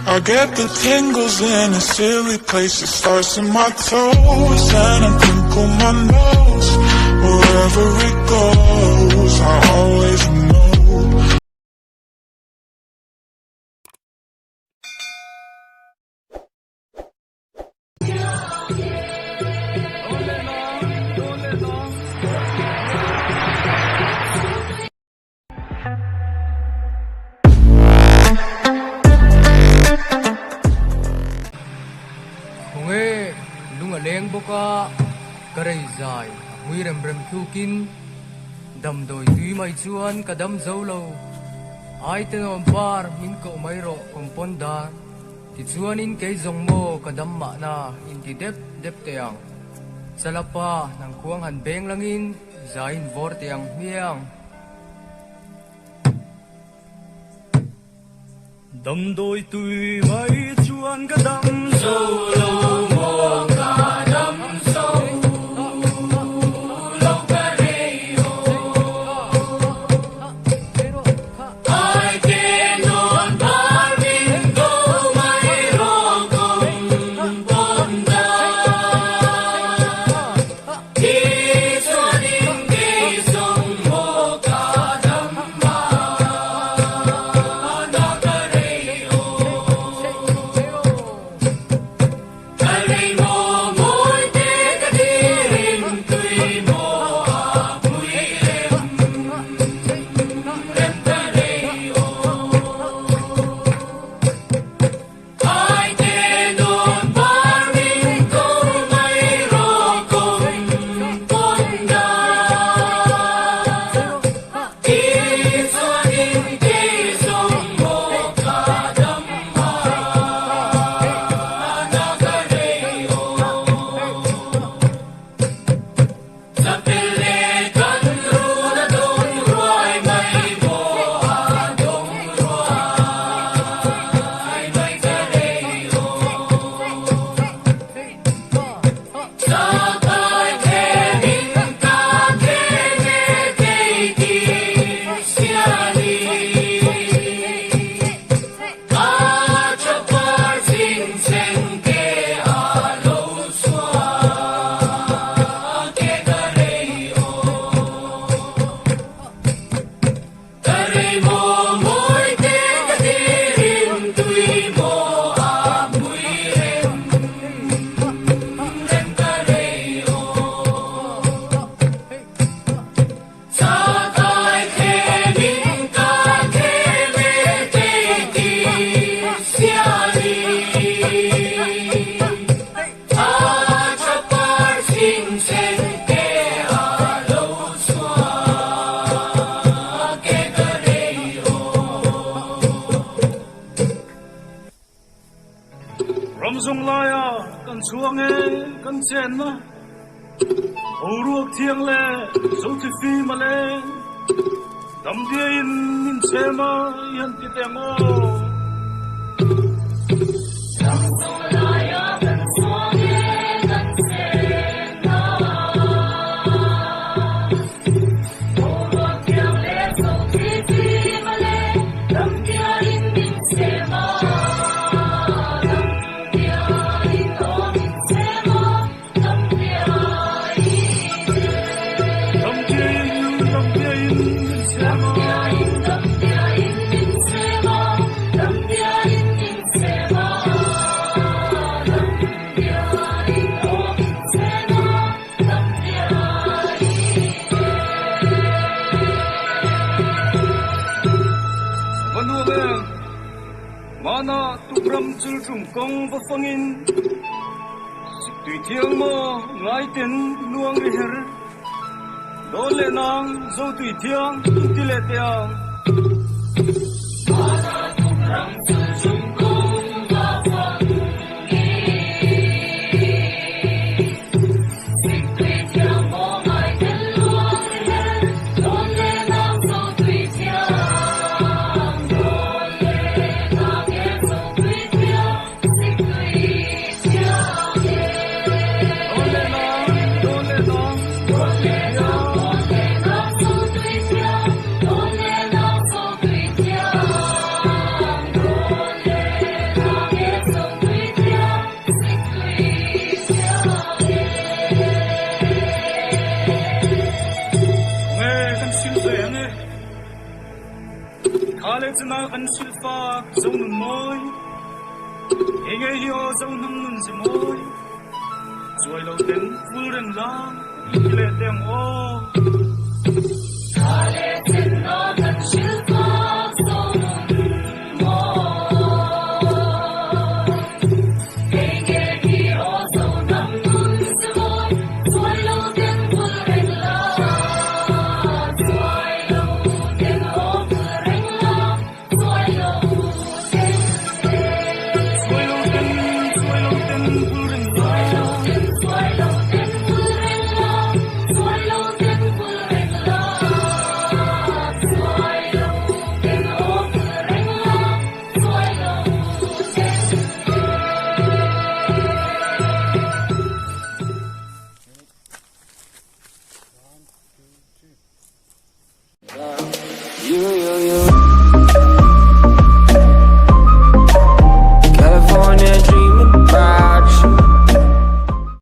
I get the tingles in a silly place. It starts in my toes and I crinkle my nose. Wherever it goes, I always know. Leng boka karay dài nguy rem rem thu kin đầm đồi tuy mai chuan cả đâm dấu lâu ai tên ông bar min cậu mai ro cùng pon dar thì chuan in cái dòng mô cả đâm mạ na in thì đẹp tiang salapa nang kuang han beng langin zain vor tiang miang đầm đồi tuy mai chuan cả đâm dấu lâu chuông e kan chen na o ruak thiang le zo ti fi ma le dam dia in chema yan ti tengo mana tukram chul trung kong va fangin tùy thiang mo ngai ten luang ri her do le nang zo tùy thiang ti le tiang mana tukram chul trung kong va fangin tùy thiang mo ngai ten luang ri her do le nang zo tùy thiang chna kan silfa zong nun moi enge hio zong nang nun se moi rồi lâu đến vui rừng lang le teng o